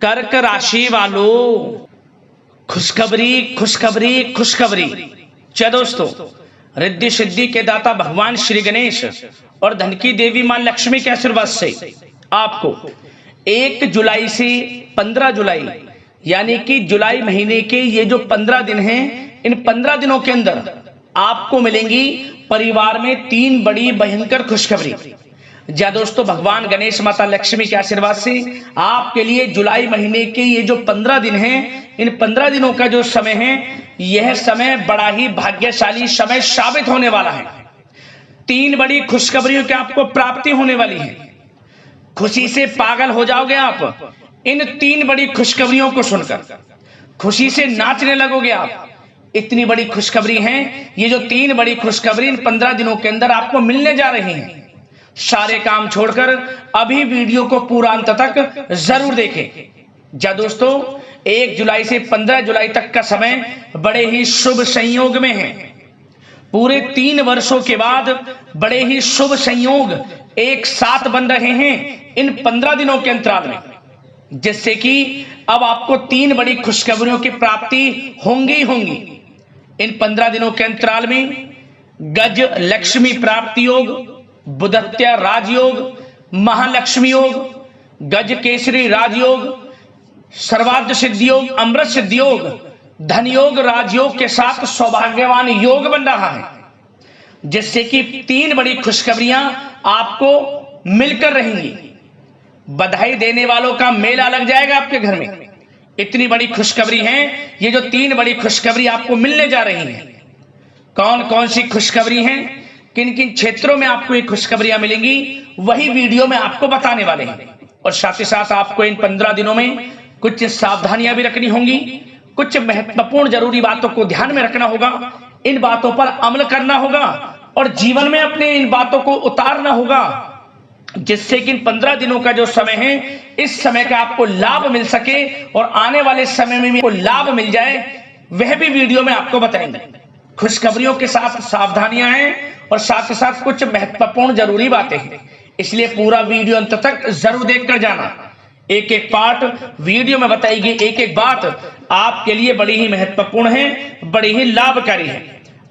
कर्क राशि वालों, खुशखबरी खुशखबरी खुशखबरी। क्या दोस्तों, रिद्धि सिद्धि के दाता भगवान श्री गणेश और धन की देवी मां लक्ष्मी के आशीर्वाद से आपको 1 जुलाई से 15 जुलाई यानी कि जुलाई महीने के ये जो 15 दिन हैं, इन 15 दिनों के अंदर आपको मिलेंगी परिवार में 3 बड़ी भयंकर खुशखबरी। जा दोस्तों, भगवान गणेश माता लक्ष्मी के आशीर्वाद से आपके लिए जुलाई महीने के ये जो 15 दिन हैं, इन 15 दिनों का जो समय है, यह समय बड़ा ही भाग्यशाली समय साबित होने वाला है। 3 बड़ी खुशखबरियों की आपको प्राप्ति होने वाली है। खुशी से पागल हो जाओगे आप इन 3 बड़ी खुशखबरियों को सुनकर, खुशी से नाचने लगोगे आप। इतनी बड़ी खुशखबरी है ये जो 3 बड़ी खुशखबरी इन 15 दिनों के अंदर आपको मिलने जा रही हैं। सारे काम छोड़कर अभी वीडियो को पूरा अंत तक जरूर देखें। जा दोस्तों, 1 जुलाई से 15 जुलाई तक का समय बड़े ही शुभ संयोग में है। पूरे 3 वर्षों के बाद बड़े ही शुभ संयोग एक साथ बन रहे हैं इन 15 दिनों के अंतराल में, जिससे कि अब आपको 3 बड़ी खुशखबरियों की प्राप्ति होंगी होंगी। इन 15 दिनों के अंतराल में गज लक्ष्मी प्राप्ति योग, बुधत्या राजयोग, महालक्ष्मी योग, गज केसरी राजयोग, सर्वार्थ सिद्धि योग, अमृत सिद्धि योग, धन योग, राजयोग के साथ सौभाग्यवान योग बन रहा है, जिससे कि 3 बड़ी खुशखबरियां आपको मिलकर रहेंगी। बधाई देने वालों का मेला लग जाएगा आपके घर में। इतनी बड़ी खुशखबरी है ये जो 3 बड़ी खुशखबरी आपको मिलने जा रही हैं। कौन कौन सी खुशखबरी हैं, किन किन क्षेत्रों में आपको ये खुशखबरियां मिलेंगी, वही वीडियो में आपको बताने वाले हैं। और साथ ही साथ आपको इन 15 दिनों में कुछ सावधानियां भी रखनी होंगी, कुछ महत्वपूर्ण जरूरी बातों को ध्यान में रखना होगा, इन बातों पर अमल करना होगा और जीवन में अपने इन बातों को उतारना होगा, जिससे कि इन 15 दिनों का जो समय है, इस समय का आपको लाभ मिल सके और आने वाले समय में भी आपको लाभ मिल जाए, वह भी वीडियो में आपको बताएंगे। खुशखबरियों के साथ सावधानियां हैं और साथ ही साथ कुछ महत्वपूर्ण जरूरी बातें हैं, इसलिए पूरा वीडियो अंत तक जरूर देखकर जाना। एक एक पार्ट वीडियो में बताएगी, एक एक बात आपके लिए बड़ी ही महत्वपूर्ण है, बड़ी ही लाभकारी है।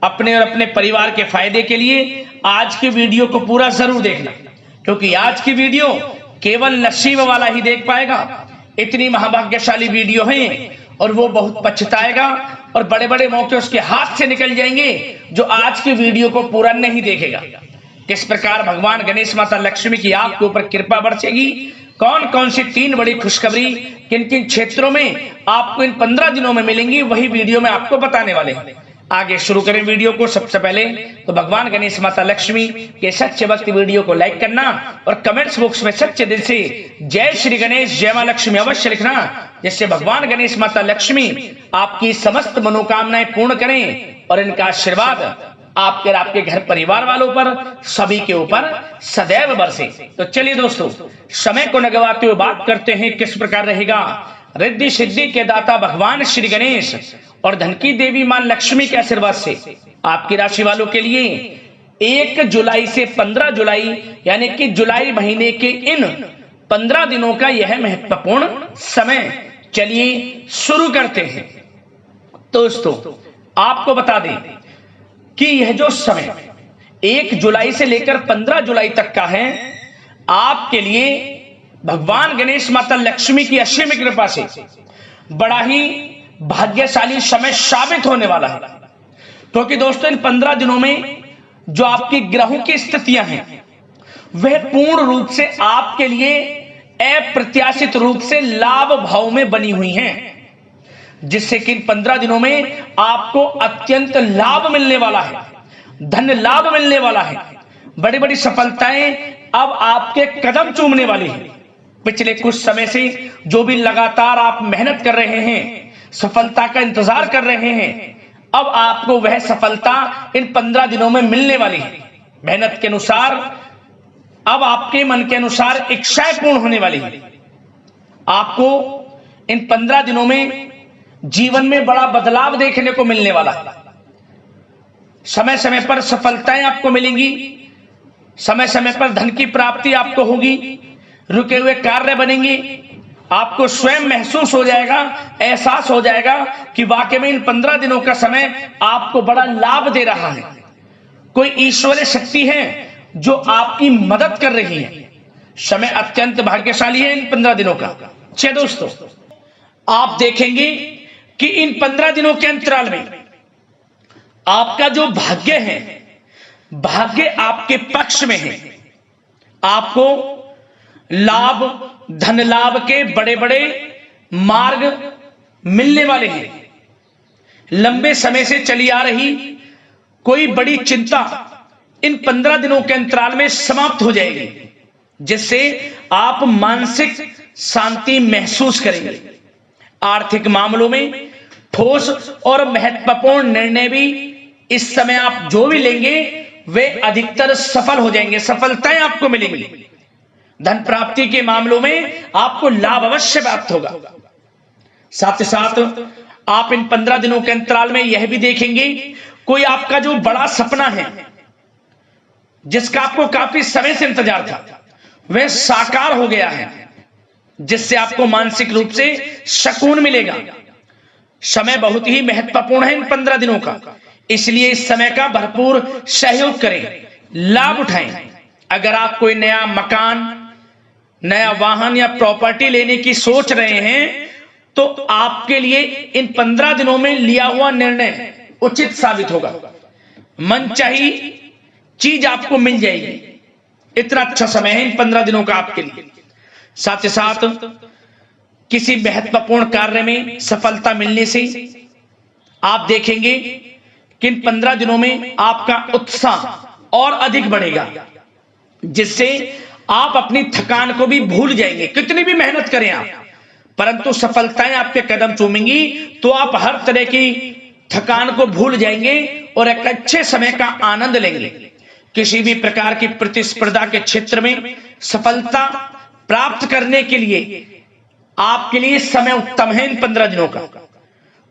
अपने और अपने परिवार के फायदे के लिए आज की वीडियो को पूरा जरूर देखना, क्योंकि आज की वीडियो केवल नसीब वाला ही देख पाएगा। इतनी महाभाग्यशाली वीडियो है और वो बहुत पछताएगा और बड़े बड़े मौके उसके हाथ से निकल जाएंगे जो आज की वीडियो को पूरा नहीं देखेगा। किस प्रकार भगवान गणेश माता लक्ष्मी की आपके ऊपर कृपा बरसेगी, कौन कौन सी 3 बड़ी खुशखबरी किन किन क्षेत्रों में आपको इन 15 दिनों में मिलेंगी, वही वीडियो में आपको बताने वाले हैं। आगे शुरू करें वीडियो को। सबसे पहले तो भगवान गणेश माता लक्ष्मी के सच्चे भक्त वीडियो को लाइक करना और कमेंट्स बॉक्स में सच्चे दिल से जय श्री गणेश, जय मां लक्ष्मी अवश्य लिखना, जिससे भगवान गणेश माता लक्ष्मी आपकी समस्त मनोकामनाएं पूर्ण करें और इनका आशीर्वाद आपके और आपके घर परिवार वालों पर, सभी के ऊपर सदैव बरसे। तो चलिए दोस्तों, समय को न गवाते हुए बात करते हैं किस प्रकार रहेगा रिद्धि सिद्धि के दाता भगवान श्री गणेश और धन की देवी मां लक्ष्मी के आशीर्वाद से आपकी राशि वालों के लिए 1 जुलाई से 15 जुलाई यानी कि जुलाई महीने के इन 15 दिनों का यह महत्वपूर्ण समय। चलिए शुरू करते हैं। दोस्तों, आपको बता दें कि यह जो समय 1 जुलाई से लेकर 15 जुलाई तक का है, आपके लिए भगवान गणेश माता लक्ष्मी की असीम कृपा से बड़ा ही भाग्यशाली समय साबित होने वाला है। क्योंकि दोस्तों, इन 15 दिनों में जो आपकी ग्रहों की स्थितियां हैं, वह पूर्ण रूप से आपके लिए अप्रत्याशित रूप से लाभ भाव में बनी हुई हैं, जिससे कि इन 15 दिनों में आपको अत्यंत लाभ मिलने वाला है, धन लाभ मिलने वाला है। बड़ी बड़ी सफलताएं अब आपके कदम चूमने वाली है। पिछले कुछ समय से जो भी लगातार आप मेहनत कर रहे हैं, सफलता का इंतजार कर रहे हैं, अब आपको वह सफलता इन 15 दिनों में मिलने वाली है। मेहनत के अनुसार अब आपके मन के अनुसार इच्छाएं पूर्ण होने वाली है। आपको इन 15 दिनों में जीवन में बड़ा बदलाव देखने को मिलने वाला है। समय समय पर सफलताएं आपको मिलेंगी, समय समय पर धन की प्राप्ति आपको होगी, रुके हुए कार्य बनेंगे आपको स्वयं महसूस हो जाएगा, एहसास हो जाएगा कि वाकई में इन 15 दिनों का समय आपको बड़ा लाभ दे रहा है। कोई ईश्वरीय शक्ति है जो आपकी मदद कर रही है। समय अत्यंत भाग्यशाली है इन 15 दिनों का। अच्छा दोस्तों, आप देखेंगे कि इन 15 दिनों के अंतराल में आपका जो भाग्य है, भाग्य आपके पक्ष में है। आपको लाभ, धन लाभ के बड़े बड़े मार्ग मिलने वाले हैं। लंबे समय से चली आ रही कोई बड़ी चिंता इन 15 दिनों के अंतराल में समाप्त हो जाएगी, जिससे आप मानसिक शांति महसूस करेंगे। आर्थिक मामलों में ठोस और महत्वपूर्ण निर्णय भी इस समय आप जो भी लेंगे वे अधिकतर सफल हो जाएंगे, सफलताएं आपको मिलेंगी। धन प्राप्ति के मामलों में आपको लाभ अवश्य प्राप्त होगा। साथ ही साथ आप इन 15 दिनों के अंतराल में यह भी देखेंगे, कोई आपका जो बड़ा सपना है, जिसका आपको काफी समय से इंतजार था, वह साकार हो गया है, जिससे आपको मानसिक रूप से सुकून मिलेगा। समय बहुत ही महत्वपूर्ण है इन 15 दिनों का, इसलिए इस समय का भरपूर सहयोग करें, लाभ उठाएं। अगर आप कोई नया मकान, नया वाहन या प्रॉपर्टी लेने की सोच रहे हैं, तो आपके लिए इन 15 दिनों में लिया हुआ निर्णय उचित साबित होगा। मनचाही चीज आपको मिल जाएगी। इतना अच्छा समय है इन 15 दिनों का आपके लिए। साथ ही साथ किसी महत्वपूर्ण कार्य में सफलता मिलने से आप देखेंगे कि इन 15 दिनों में आपका उत्साह और अधिक बढ़ेगा, जिससे आप अपनी थकान को भी भूल जाएंगे। कितनी भी मेहनत करें आप, परंतु सफलताएं आपके कदम चूमेंगी तो आप हर तरह की थकान को भूल जाएंगे और एक अच्छे समय का आनंद लेंगे। किसी भी प्रकार की प्रतिस्पर्धा के क्षेत्र में सफलता प्राप्त करने के लिए आपके लिए समय उत्तम है। इन 15 दिनों का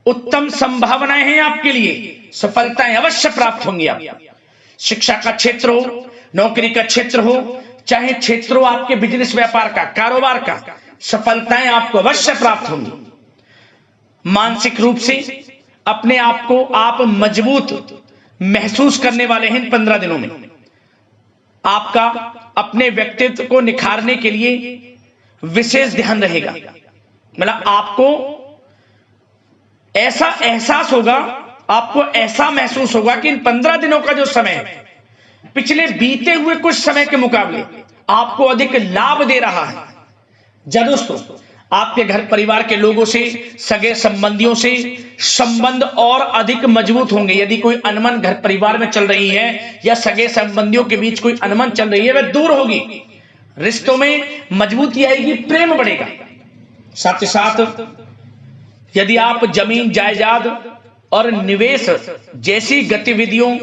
उत्तम संभावनाएं हैं आपके लिए, सफलताएं अवश्य प्राप्त होंगी। आप शिक्षा का क्षेत्र हो, नौकरी का क्षेत्र हो, चाहे क्षेत्र हो आपके बिजनेस व्यापार का, कारोबार का, सफलताएं आपको अवश्य प्राप्त होंगी। मानसिक रूप से अपने आप को आप मजबूत महसूस करने वाले हैं इन 15 दिनों में। आपका अपने व्यक्तित्व को निखारने के लिए विशेष ध्यान रहेगा। मतलब आपको ऐसा एहसास होगा, आपको ऐसा महसूस होगा कि इन 15 दिनों का जो समय है, पिछले बीते हुए कुछ समय के मुकाबले आपको अधिक लाभ दे रहा है। जब दोस्तों आपके घर परिवार के लोगों से, सगे संबंधियों से संबंध और अधिक मजबूत होंगे। यदि कोई अनबन घर परिवार में चल रही है या सगे संबंधियों के बीच कोई अनबन चल रही है, वह दूर होगी, रिश्तों में मजबूती आएगी, प्रेम बढ़ेगा। साथ ही साथ यदि आप जमीन जायदाद और निवेश जैसी गतिविधियों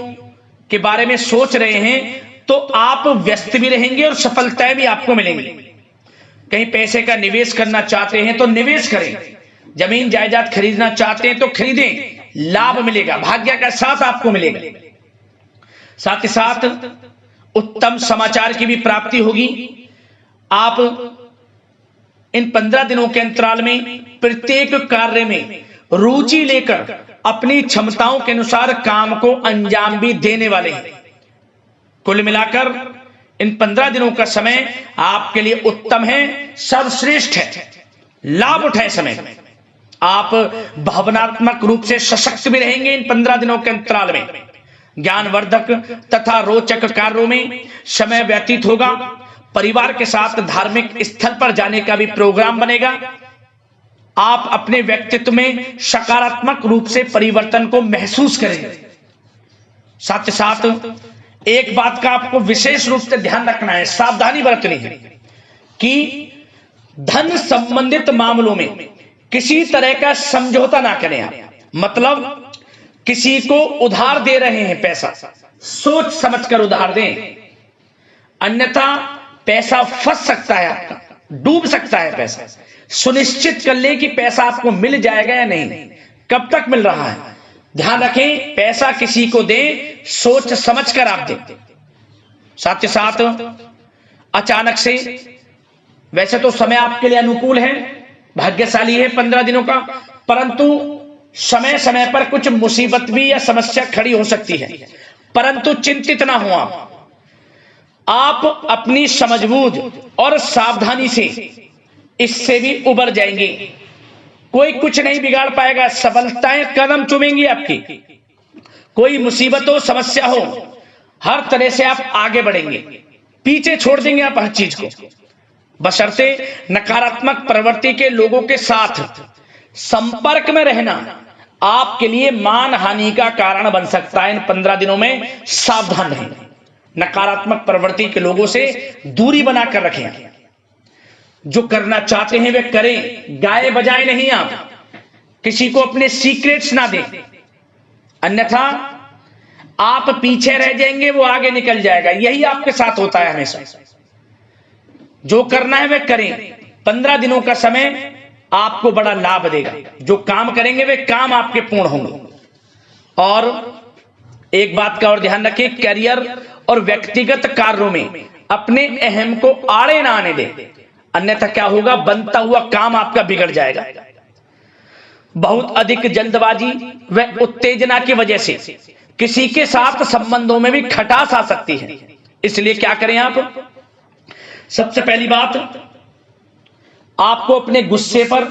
के बारे में सोच रहे हैं, तो आप व्यस्त भी रहेंगे और सफलताएं भी आपको मिलेंगी। कहीं पैसे का निवेश करना चाहते हैं तो निवेश करें, जमीन जायदाद खरीदना चाहते हैं तो खरीदें, लाभ मिलेगा, भाग्य का साथ आपको मिलेगा। साथ ही साथ उत्तम समाचार की भी प्राप्ति होगी। आप इन 15 दिनों के अंतराल में प्रत्येक कार्य में रुचि लेकर अपनी क्षमताओं के अनुसार काम को अंजाम भी देने वाले हैं। कुल मिलाकर इन 15 दिनों का समय आपके लिए उत्तम है, सर्वश्रेष्ठ है। लाभ उठाए समय में। आप भावनात्मक रूप से सशक्त भी रहेंगे इन 15 दिनों के अंतराल में। ज्ञानवर्धक तथा रोचक कार्यों में समय व्यतीत होगा। परिवार के साथ धार्मिक स्थल पर जाने का भी प्रोग्राम बनेगा। आप अपने व्यक्तित्व में सकारात्मक रूप से परिवर्तन को महसूस करेंगे। साथ ही साथ एक बात का आपको विशेष रूप से ध्यान रखना है, सावधानी बरतनी है कि धन संबंधित मामलों में किसी तरह का समझौता ना करें आप। मतलब किसी को उधार दे रहे हैं पैसा, सोच समझकर उधार दें, अन्यथा पैसा फंस सकता है, आपका डूब सकता है पैसा। सुनिश्चित कर लें कि पैसा आपको मिल जाएगा या नहीं, कब तक मिल रहा है। ध्यान रखें, पैसा किसी को दें, सोच समझकर आप दें। साथ ही साथ अचानक से, वैसे तो समय आपके लिए अनुकूल है, भाग्यशाली है 15 दिनों का, परंतु समय समय पर कुछ मुसीबत भी या समस्या खड़ी हो सकती है। परंतु चिंतित ना हो आप अपनी समझबूझ और सावधानी से इससे भी उबर जाएंगे। कोई कुछ नहीं बिगाड़ पाएगा, सफलताएं कदम चूमेंगी आपकी। कोई मुसीबत हो, समस्या हो, हर तरह से आप आगे बढ़ेंगे, पीछे छोड़ देंगे आप हर चीज को। बशर्ते नकारात्मक प्रवृत्ति के लोगों के साथ संपर्क में रहना आपके लिए मान हानि का कारण बन सकता है। इन 15 दिनों में सावधान रहें, नकारात्मक प्रवृत्ति के लोगों से दूरी बनाकर रखें। जो करना चाहते हैं वे करें, गाए बजाए नहीं। आप किसी को अपने सीक्रेट्स ना दें, अन्यथा आप पीछे रह जाएंगे, वो आगे निकल जाएगा। यही आपके साथ होता है हमेशा। जो करना है वे करें। 15 दिनों का समय आपको बड़ा लाभ देगा। जो काम करेंगे वे काम आपके पूर्ण होंगे। और एक बात का और ध्यान रखें, करियर और व्यक्तिगत कार्यों में अपने अहम को आड़े ना आने दें, अन्यथा क्या होगा, बनता हुआ काम आपका बिगड़ जाएगा। बहुत अधिक जल्दबाजी व उत्तेजना की वजह से किसी के साथ संबंधों में भी खटास आ सकती है। इसलिए क्या करें आप, सबसे पहली बात, आपको अपने गुस्से पर,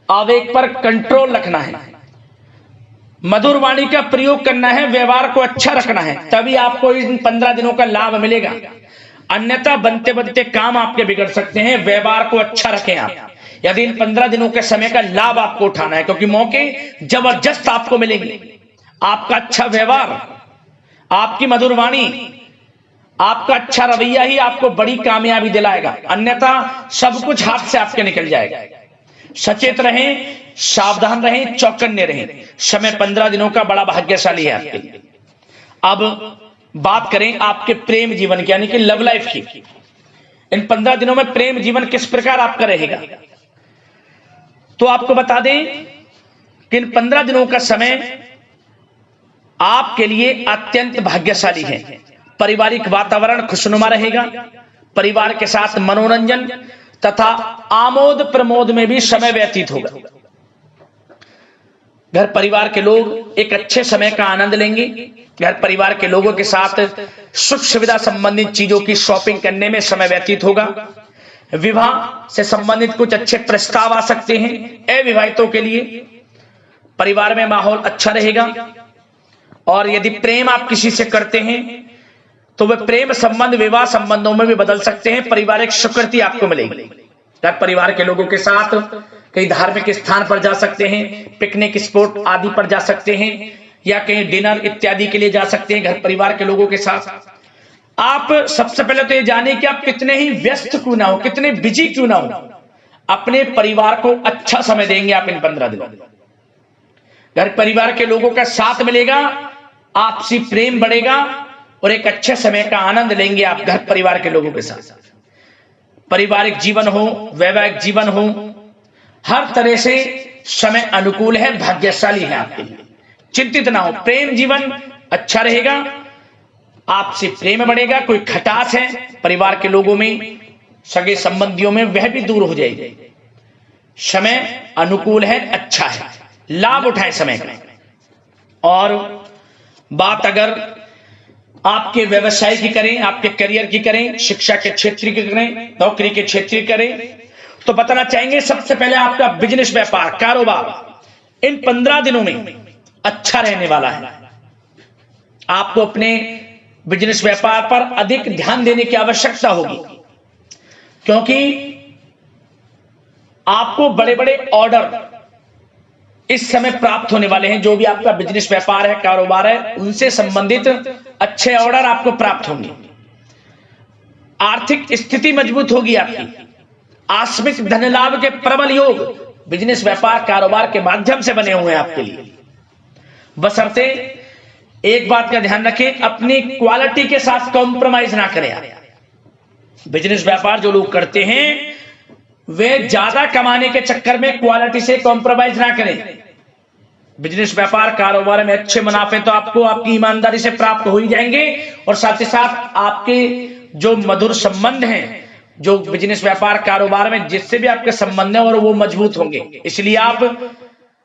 आवेग पर कंट्रोल रखना है। मधुर वाणी का प्रयोग करना है, व्यवहार को अच्छा रखना है, तभी आपको इन 15 दिनों का लाभ मिलेगा। अन्यथा बनते बनते काम आपके बिगड़ सकते हैं। व्यवहार को अच्छा रखें आप, यदि इन 15 दिनों के समय का लाभ आपको उठाना है, क्योंकि मौके जबरदस्त आपको मिलेंगे। आपका अच्छा व्यवहार, आपकी मधुर वाणी, आपका अच्छा रवैया ही आपको बड़ी कामयाबी दिलाएगा, अन्यथा सब कुछ हाथ से आपके निकल जाएगा। सचेत रहें, सावधान रहें, चौकन्ने रहें। समय 15 दिनों का बड़ा भाग्यशाली है आपके लिए। अब बात करें आपके प्रेम जीवन की, यानी कि लव लाइफ की। इन 15 दिनों में प्रेम जीवन किस प्रकार आपका रहेगा, तो आपको बता दें कि इन 15 दिनों का समय आपके लिए अत्यंत भाग्यशाली है। पारिवारिक वातावरण खुशनुमा रहेगा। परिवार के साथ मनोरंजन तथा आमोद प्रमोद में भी समय व्यतीत होगा। घर परिवार के लोग एक अच्छे समय का आनंद लेंगे। घर परिवार के लोगों के साथ सुख सुविधा संबंधित चीजों की शॉपिंग करने में समय व्यतीत होगा। विवाह से संबंधित कुछ अच्छे प्रस्ताव आ सकते हैं अविवाहितों के लिए। परिवार में माहौल अच्छा रहेगा। और यदि प्रेम आप किसी से करते हैं तो वह प्रेम संबंध विवाह संबंधों में भी बदल सकते हैं। पारिवारिक स्वीकृति आपको मिलेगी। घर परिवार के लोगों के साथ कहीं धार्मिक स्थान पर जा सकते हैं, पिकनिक स्पॉट आदि पर जा सकते हैं, या कहीं डिनर इत्यादि के लिए जा सकते हैं घर परिवार के लोगों के साथ। आप सबसे पहले तो ये जाने कि आप कितने ही व्यस्त क्यों ना हो, कितने बिजी क्यों ना हो, अपने परिवार को अच्छा समय देंगे आप इन 15 दिनों। घर परिवार के लोगों का साथ मिलेगा, आपसी प्रेम बढ़ेगा और एक अच्छे समय का आनंद लेंगे आप घर परिवार के लोगों के साथ। पारिवारिक जीवन हो, वैवाहिक जीवन हो, हर तरह से समय अनुकूल है, भाग्यशाली है आपके लिए। चिंतित ना हो, प्रेम जीवन अच्छा रहेगा, आपसे प्रेम बढ़ेगा। कोई खटास है परिवार के लोगों में, सगे संबंधियों में, वह भी दूर हो जाएगी। समय अनुकूल है, अच्छा है, लाभ उठाएं समय का। और बात अगर आपके व्यवसाय की करें, आपके करियर की करें, शिक्षा के क्षेत्र की करें, नौकरी के क्षेत्र की करें, तो बताना चाहेंगे सबसे पहले आपका बिजनेस, व्यापार, कारोबार इन 15 दिनों में अच्छा रहने वाला है। आपको अपने बिजनेस व्यापार पर अधिक ध्यान देने की आवश्यकता होगी, क्योंकि आपको बड़े बड़े ऑर्डर इस समय प्राप्त होने वाले हैं। जो भी आपका बिजनेस व्यापार है, कारोबार है, उनसे संबंधित अच्छे ऑर्डर आपको प्राप्त होंगे। आर्थिक स्थिति मजबूत होगी आपकी। आकस्मिक धन लाभ के प्रबल योग बिजनेस व्यापार कारोबार के माध्यम से बने हुए हैं आपके लिए। बशर्ते एक बात का ध्यान रखें, अपनी क्वालिटी के साथ कॉम्प्रोमाइज ना करें आप। बिजनेस व्यापार जो लोग करते हैं वे ज्यादा कमाने के चक्कर में क्वालिटी से कॉम्प्रोमाइज ना करें। बिजनेस व्यापार कारोबार में अच्छे मुनाफे तो आपको आपकी ईमानदारी से प्राप्त हो ही जाएंगे, और साथ ही साथ आपके जो मधुर संबंध हैं जो बिजनेस व्यापार कारोबार में जिससे भी आपके संबंध है और वो मजबूत होंगे। इसलिए आप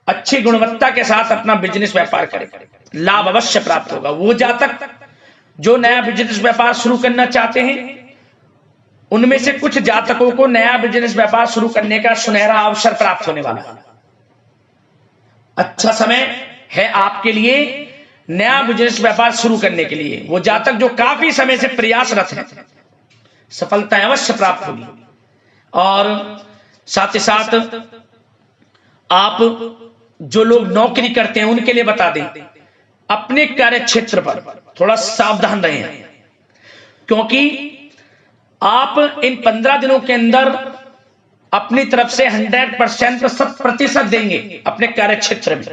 अच्छी गुणवत्ता के साथ अपना बिजनेस व्यापार करें, लाभ अवश्य प्राप्त होगा। वो जातक जो नया बिजनेस व्यापार शुरू करना चाहते हैं, उनमें से कुछ जातकों को नया बिजनेस व्यापार शुरू करने का सुनहरा अवसर प्राप्त होने वाला है। अच्छा समय है आपके लिए नया बिजनेस व्यापार शुरू करने के लिए। वो जातक जो काफी समय से प्रयासरत हैं, सफलता अवश्य प्राप्त होगी। और साथ ही साथ आप जो लोग नौकरी करते हैं उनके लिए बता दें, अपने कार्य क्षेत्र पर थोड़ा सावधान रहें, क्योंकि आप इन 15 दिनों के अंदर अपनी तरफ से 100% 100% देंगे अपने कार्य क्षेत्र में।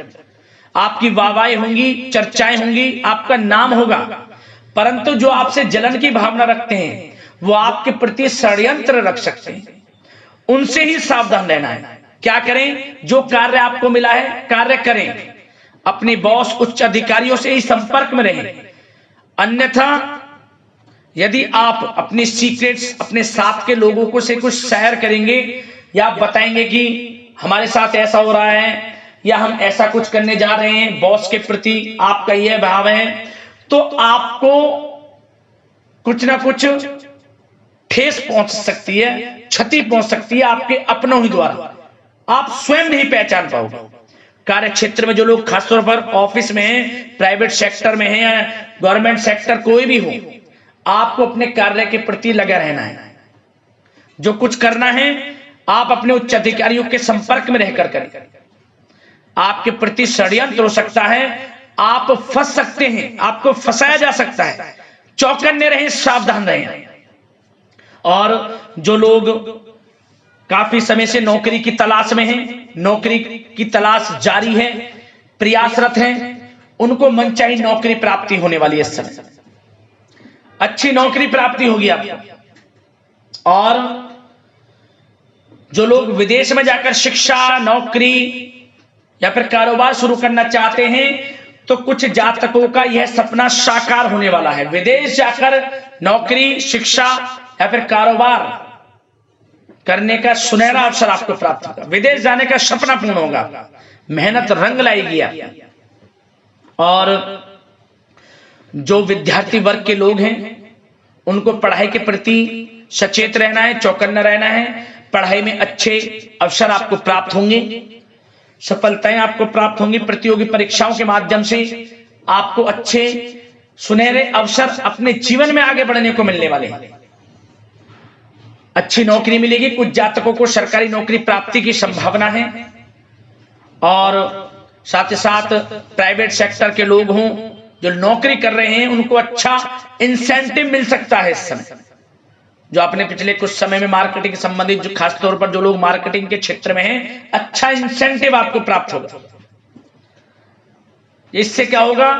आपकी वाहवाही होंगी, चर्चाएं होंगी, आपका नाम होगा, परंतु जो आपसे जलन की भावना रखते हैं वो आपके प्रति षड्यंत्र रख सकते हैं। उनसे ही सावधान रहना है। क्या करें? जो कार्य आपको मिला है कार्य करें, अपने बॉस उच्च अधिकारियों से ही संपर्क में रहें। अन्यथा यदि आप अपने सीक्रेट्स अपने साथ के लोगों को से कुछ शेयर करेंगे या आप बताएंगे कि हमारे साथ ऐसा हो रहा है या हम ऐसा कुछ करने जा रहे हैं, बॉस के प्रति आपका यह भाव है, तो आपको कुछ ना कुछ ठेस पहुंच सकती है, क्षति पहुंच सकती है आपके अपनों ही द्वारा। आप स्वयं नहीं पहचान पाओगे। कार्य क्षेत्र में जो लोग खासतौर पर ऑफिस में हैं, प्राइवेट सेक्टर में हैं या गवर्नमेंट सेक्टर कोई भी हो, आपको अपने कार्य के प्रति लगा रहना है। जो कुछ करना है आप अपने उच्च अधिकारियों के संपर्क में रहकर करें। आपके प्रति षड्यंत्र हो सकता है, आप फंस सकते हैं, आपको फंसाया जा सकता है। चौकन्ने रहें, सावधान रहें। और जो लोग काफी समय से नौकरी की तलाश में हैं, नौकरी की तलाश जारी है, प्रयासरत हैं, उनको मनचाही नौकरी प्राप्ति होने वाली है। इस समय अच्छी नौकरी प्राप्ति होगी आपको। और जो लोग विदेश में जाकर शिक्षा, नौकरी या फिर कारोबार शुरू करना चाहते हैं, तो कुछ जातकों का यह सपना साकार होने वाला है। विदेश जाकर नौकरी, शिक्षा या फिर कारोबार करने का सुनहरा अवसर आपको प्राप्त होगा। विदेश जाने का सपना पूर्ण होगा, मेहनत रंग लाएगी आपकी। और जो विद्यार्थी वर्ग के लोग हैं उनको पढ़ाई के प्रति सचेत रहना है, चौकन्ना रहना है। पढ़ाई में अच्छे अवसर आपको प्राप्त होंगे, सफलताएं आपको प्राप्त होंगी। प्रतियोगी परीक्षाओं के माध्यम से आपको अच्छे सुनहरे अवसर अपने जीवन में आगे बढ़ने को मिलने वाले हैं। अच्छी नौकरी मिलेगी। कुछ जातकों को सरकारी नौकरी प्राप्ति की संभावना है। और साथ ही साथ प्राइवेट सेक्टर के लोग हों जो नौकरी कर रहे हैं, उनको अच्छा इंसेंटिव मिल सकता है इस समय। जो आपने पिछले कुछ समय में मार्केटिंग संबंधित, जो खासतौर पर जो लोग मार्केटिंग के क्षेत्र में हैं, अच्छा इंसेंटिव आपको प्राप्त होगा। इससे क्या होगा?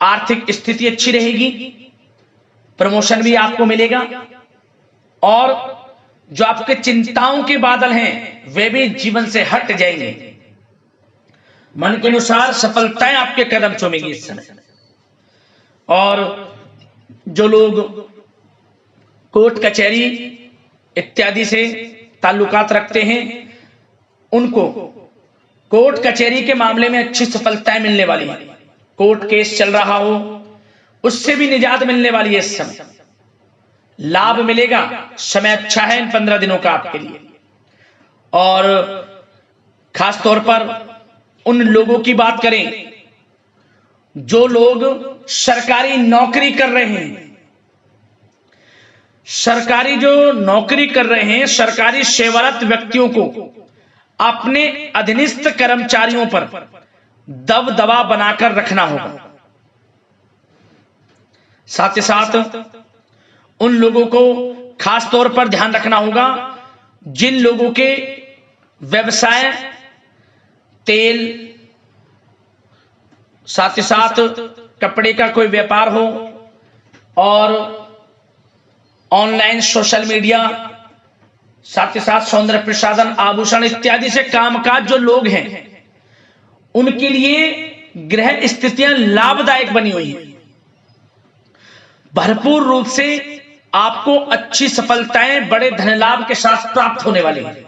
आर्थिक स्थिति अच्छी रहेगी, प्रमोशन भी आपको मिलेगा, और जो आपके चिंताओं के बादल हैं वे भी जीवन से हट जाएंगे। मन के अनुसार सफलताएं आपके कदम चूमेगी इस समय। और जो लोग कोर्ट कचहरी इत्यादि से ताल्लुकात रखते हैं, उनको कोर्ट कचहरी के मामले में अच्छी सफलताएं मिलने वाली है। कोर्ट केस चल रहा हो उससे भी निजात मिलने वाली है। इस समय लाभ मिलेगा। समय अच्छा है इन 15 दिनों का आपके लिए। और खास तौर पर उन लोगों की बात करें जो लोग सरकारी नौकरी कर रहे हैं। सरकारी जो नौकरी कर रहे हैं, सरकारी सेवारत व्यक्तियों को अपने अधीनस्थ कर्मचारियों पर दबदबा बनाकर रखना होगा। साथ ही साथ उन लोगों को खास तौर पर ध्यान रखना होगा जिन लोगों के व्यवसाय तेल, साथ ही साथ कपड़े का कोई व्यापार हो, और ऑनलाइन सोशल मीडिया, साथ ही साथ सौंदर्य प्रसाधन, आभूषण इत्यादि से कामकाज जो लोग हैं, उनके लिए ग्रह स्थितियां लाभदायक बनी हुई हैं। भरपूर रूप से आपको अच्छी सफलताएं बड़े धन लाभ के साथ प्राप्त होने वाली हैं।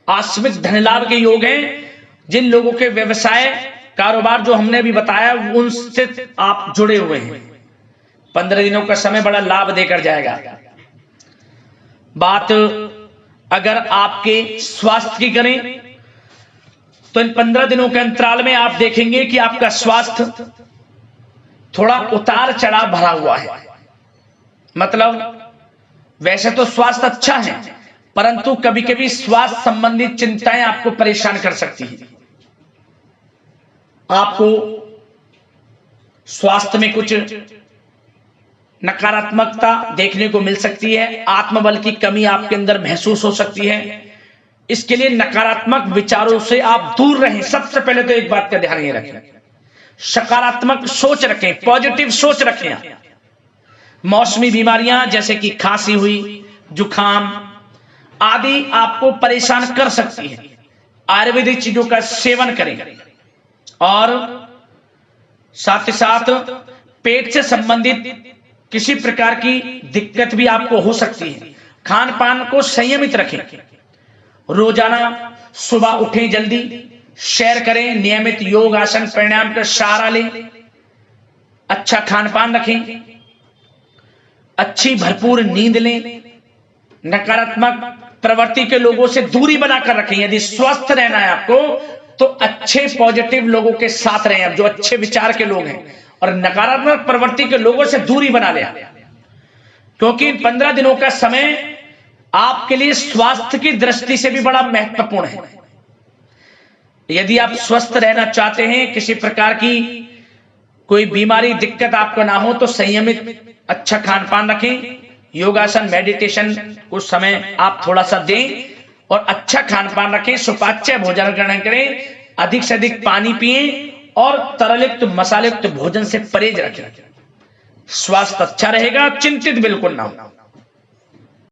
आकस्मिक धन लाभ के योग हैं। जिन लोगों के व्यवसाय कारोबार जो हमने अभी बताया उनसे आप जुड़े हुए हैं, 15 दिनों का समय बड़ा लाभ देकर जाएगा। बात अगर आपके स्वास्थ्य की करें तो इन 15 दिनों के अंतराल में आप देखेंगे कि आपका स्वास्थ्य थोड़ा उतार चढ़ाव भरा हुआ है। मतलब वैसे तो स्वास्थ्य अच्छा है, परंतु कभी कभी स्वास्थ्य संबंधित चिंताएं आपको परेशान कर सकती हैं। आपको स्वास्थ्य में कुछ नकारात्मकता देखने को मिल सकती है, आत्मबल की कमी आपके अंदर महसूस हो सकती है। इसके लिए नकारात्मक विचारों से आप दूर रहें। सबसे पहले तो एक बात का ध्यान ये रखें, सकारात्मक सोच रखें, पॉजिटिव सोच रखें। मौसमी बीमारियां जैसे कि खांसी हुई, जुखाम आदि आपको परेशान कर सकती है। आयुर्वेदिक चीजों का सेवन करें और साथ ही साथ पेट से संबंधित किसी प्रकार की दिक्कत भी आपको हो सकती है। खान पान को संयमित रखें। रोजाना सुबह उठें, जल्दी सैर करें, नियमित योग आसन प्राणायाम का सहारा लें, अच्छा खान पान रखें, अच्छी भरपूर नींद लें, नकारात्मक प्रवृत्ति के लोगों से दूरी बनाकर रखें। यदि स्वस्थ रहना है आपको तो अच्छे पॉजिटिव लोगों के साथ रहें, अब जो अच्छे विचार के लोग हैं, और नकारात्मक प्रवृत्ति के लोगों से दूरी बना लें, क्योंकि 15 दिनों का समय आपके लिए स्वास्थ्य की दृष्टि से भी बड़ा महत्वपूर्ण है। यदि आप स्वस्थ रहना चाहते हैं, किसी प्रकार की कोई बीमारी दिक्कत आपको ना हो, तो संयमित अच्छा खान पान रखें, योगासन मेडिटेशन कुछ समय आप थोड़ा सा दें और अच्छा खान पान रखें, सुपाच्य भोजन ग्रहण करें, अधिक से अधिक पानी पिएं और तरलयुक्त मसालेयुक्त भोजन से परहेज रखें। स्वास्थ्य अच्छा रहेगा, चिंतित बिल्कुल ना हो।